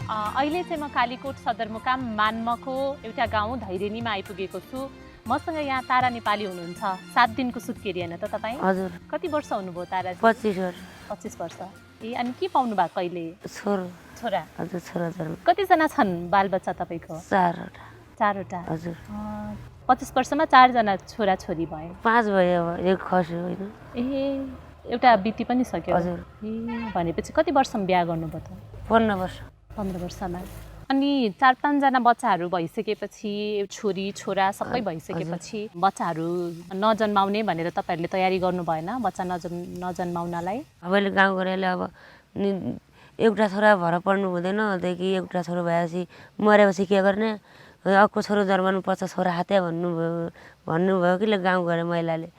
अहिले चाहिँ म कालीकोट सदरमुकाम मान्मको एउटा गाउँ धैरेनीमा आइपुगेको छु। मसँग यहाँ तारा नेपाली हुनुहुन्छ। 7 दिनको सुत्केरी हैन त तपाईँ? हजुर। कति वर्ष हुनुभयो तारा? 25 वर्ष। 25 वर्ष। ए अनि के पाउनु भएको अहिले? छोरा। हजुर छोरा जन्म। कतिजना छन् बालबच्चा तपाईँको? 4वटा। हजुर। 25 वर्षमा 4 जना छोरा छोरी भए। 5 भयो अब, एक खस्यो होइन। ए एउटा बिति पनि सक्यो। हजुर। ए भनेपछि कति वर्षमा बिहा गर्नुभयो त? 15 वर्ष। 15 वर्षमा। अनि 4-5 जना बच्चाहरू भइसकेपछि छोरी छोरा सबै भइसकेपछि बच्चाहरू नजन्माउने भनेर तपाईहरुले तयारी गर्नु भएन बच्चा नजन्माउनलाई? अबले गाउँ गरेले अब एउटा छोरा भर पर्नु हुँदैन देखि एउटा छोरो भएपछि मरेपछि के गर्ने अर्को छोरो जन्माउनु पर्छ छोरा हात्या भन्नुभयो कि गाउँ गरे महिलाले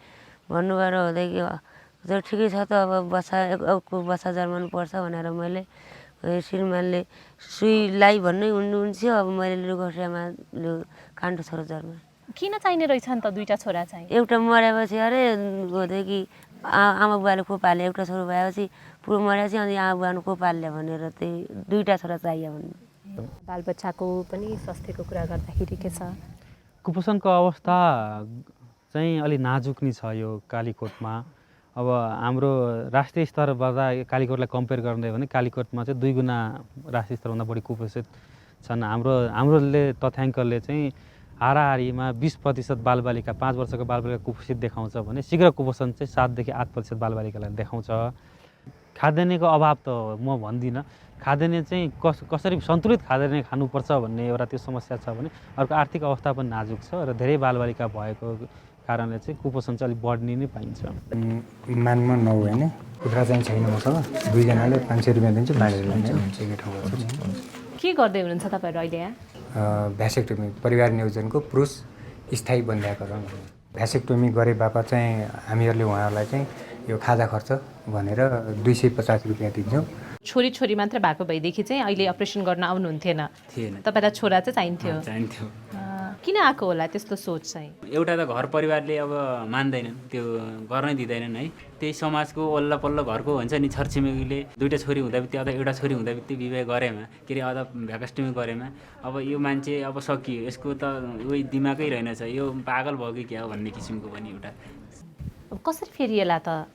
भन्नुभएर हुँदै कि ठिकै छ त अब बच्चा जन्माउनु पर्छ भनेर मैले श्रीमानले सुईलाई भन्नै हुनुहुन्छ अब मैले लुगोस्यामा कान्छो छोरो जन्माएँ। किन चाहिने रहेछ नि त दुईटा छोरा चाहिँ? एउटा मरेपछि अरे हुँदै कि आमा बुवाले को पाल्यो एउटा छोरो भएपछि पुरो मरेपछि अनि आमा बुवाले को पाल्यो भनेर त्यही दुईटा छोरा चाहियो भन्नु। बालबच्चाको पनि स्वास्थ्यको कुरा गर्दाखेरि के छ? कुपोषणको अवस्था चाहिँ अलि नाजुक नै छ यो कालीकोटमा। अब हाम्रो राष्ट्रिय स्तरबाट कालीकोटलाई कम्पेयर गर्ने हो भने कालीकोटमा चाहिँ 2 गुणा राष्ट्रिय स्तरभन्दा बढी कुपोषित छन्। हाम्रोले तथ्याङ्कले चाहिँ हाराहारीमा 20% बालबालिका 5 वर्षको बालबालिका कुपोषित देखाउँछ भने शीघ्र कुपोषण चाहिँ 7 देखि 8% बालबालिकालाई देखाउँछ। खाद्यान्नको अभाव त म भन्दिनँ, खाद्यान्न चाहिँ कसरी सन्तुलित खाद्यान्न खानुपर्छ भन्ने एउटा त्यो समस्या छ भने अर्को आर्थिक अवस्था पनि नाजुक छ र धेरै बालबालिका भएको कारणले चाहिँ कुपोषण चाहिँ अलिक बढ्ने नै पाइन्छ। मानमा 9 होइन कुखुरा चाहिँ छैन मसँग, 2 जनाले 500 रुपियाँ दिन्छु बाँडेर लान्छ एकै ठाउँमा छ। के गर्दै हुनुहुन्छ तपाईहरु अहिले यहाँ? भ्यासेक्टोमी परिवार नियोजनको पुरुष स्थायी बन्ध्याकरण। भ्यासेक्टोमी गरे बापत चाहिँ हामीहरूले उहाँहरूलाई चाहिँ यो खाजा खर्च भनेर 250 रुपियाँ दिन्छौँ। छोरी मात्र भएको भएदेखि चाहिँ अहिले अपरेसन गर्न आउनुहुन्थेन? तपाईलाई छोरा चाहिँ चाहिन्थ्यो। किन आएको होला त्यस्तो सोच चाहिँ? एउटा त घर परिवारले अब मान्दैनन्, त्यो गर्नै दिँदैनन् है। त्यही समाजको वल्ल पल्लो घरको हुन्छ नि छरछिमेकीले 2टा छोरी हुँदा बित्ति अथवा एउटा छोरी हुँदा बित्ति विवाह गरेमा के अरे अथवा भ्याकेस्टमी गरेमा अब यो मान्छे अब सकियो, यसको त उही दिमागै रहेनछ, यो पागल भयो कि क्या भन्ने किसिमको पनि एउटा। कसरी फेरिएला त?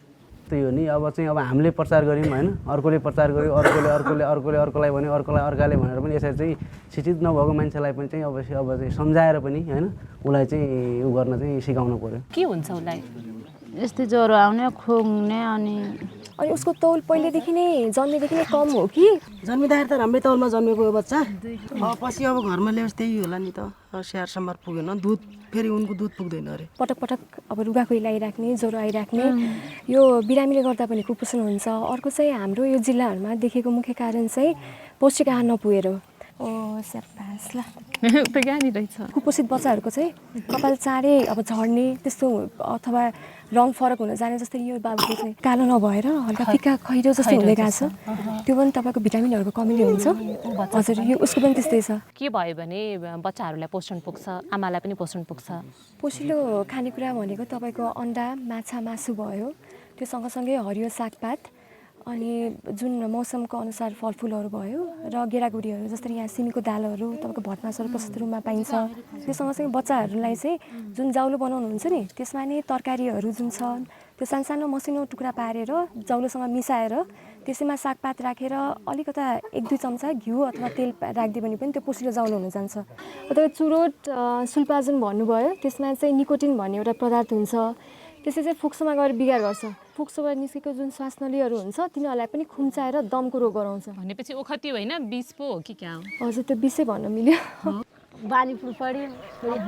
त्यही हो नि, अब हामीले प्रचार गऱ्यौँ होइन, अर्कोले प्रचार गर्यो, अर्कोलाई भन्यो, अर्काले भनेर पनि यसरी चाहिँ शिक्षित नभएको मान्छेलाई पनि चाहिँ अब चाहिँ सम्झाएर पनि होइन उसलाई चाहिँ उ गर्न चाहिँ सिकाउनु पर्यो। के हुन्छ उसलाई? यस्तै ज्वरो आउने खोक्ने अनि उसको तौल पहिलेदेखि नै जन्मेदेखि नै कम हो कि? जन्मिँदाखेरि त राम्रै तौलमा जन्मेको हो बच्चा, पछि अब घरमा ल्याओस् त्यही होला नि त, स्याहार सम्हार पुगेन, दुध फेरि उनको दुध पुग्दैन अरे। पटक पटक अब रुगाखोकी लागिराख्ने, ज्वरो आइराख्ने, यो बिरामीले गर्दा पनि कुपोषण हुन्छ। अर्को चाहिँ हाम्रो यो जिल्लाहरूमा देखेको मुख्य कारण चाहिँ पौष्टिक आहार नपुगेर हो। कुपोषित बच्चाहरूको चाहिँ कपाल चाँडै अब झर्ने त्यस्तो अथवा रङ फरक हुन जाने, जस्तै यो बाबुको चाहिँ कालो नभएर हल्का फिक्का खैरो जस्तो हुँदै गएको छ, त्यो पनि तपाईँको भिटामिनहरूको कमीले हुन्छ। हजुर, यो उसको पनि त्यस्तै छ। के भयो भने बच्चाहरूलाई पोषण पुग्छ, आमालाई पनि पोषण पुग्छ? पोषिलो खानेकुरा भनेको तपाईँको अन्डा, माछा, मासु भयो, त्यो सँगसँगै हरियो सागपात अनि जुन मौसमको अनुसार फलफुलहरू भयो र गेडागुडीहरू, जस्तै यहाँ सिमीको दालहरू, तपाईँको भटमासहरू प्रशस्त रूपमा पाइन्छ। त्यो सँगसँगै बच्चाहरूलाई चाहिँ जुन जाउलो बनाउनुहुन्छ नि त्यसमा नि तरकारीहरू जुन छ त्यो सानो मसिनो टुक्रा पारेर जाउलोसँग मिसाएर त्यसैमा सागपात राखेर अलिकता 1-2 चम्चा घिउ अथवा तेल राखिदियो भने पनि त्यो पोषिलो जाउलो हुन जान्छ। तपाईँ चुरोट सुल्पाजुन भन्नुभयो, त्यसमा चाहिँ निकोटिन भन्ने एउटा पदार्थ हुन्छ, त्यसले चाहिँ फोक्सोमा गएर बिगार गर्छ। फोक्सोबाट निस्केको जुन श्वास नलीहरू हुन्छ तिनीहरूलाई पनि खुम्चाएर दमको रोग गराउँछ। भनेपछि ओखती होइन विष पो हो कि क्या हो? हजुर, त्यो विषै भन्न मिल्यो। बानी फुल पढ्यो,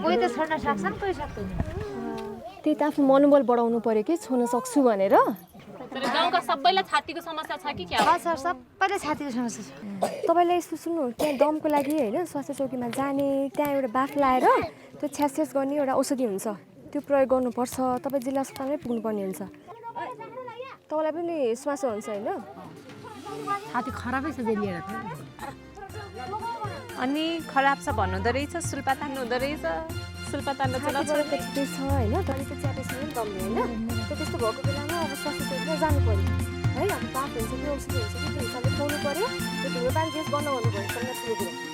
कोही त छोड्न सक्छ नि, कोही सक्दैन। त्यही त आफ्नो मनोबल बढाउनु पर्यो कि छोड्न सक्छु भनेर। गाउँका सबैलाई छातीको समस्या छ कि क्या? सर सबैलाई छातीको समस्या छ। तपाईँलाई यस्तो सुन्नु, त्यहाँ दमको लागि होइन स्वास्थ्य चौकीमा जाने, त्यहाँ एउटा बाफ लाएर त्यो छ्यास गर्ने एउटा औषधि हुन्छ, त्यो प्रयोग गर्नुपर्छ। तपाईँ जिल्ला अस्पतालमै पुग्नुपर्ने हुन्छ। तपाईँलाई पनि श्वास हुन्छ होइन? छाती खराबै छ जेलिएर। अनि खराब छ भन्नुहुँदो रहेछ, सुल्पा तान्नु हुँदो रहेछ, सुल्पा तान्न चाहिँ छ होइन, तर त्यो च्यापेसँग पनि दम्ने होइन, त्यस्तो भएको बेलामा अब स्वास्थ्य चौकीमा जानु पर्यो। है अब पाप हुन्छ कि औषधि हुन्छ कि त्यो हिसाबले खुवाउनु पऱ्यो त्यो धुम्रपान जेस बन्द गर्नु पऱ्यो सबभन्दा ठुलो कुरो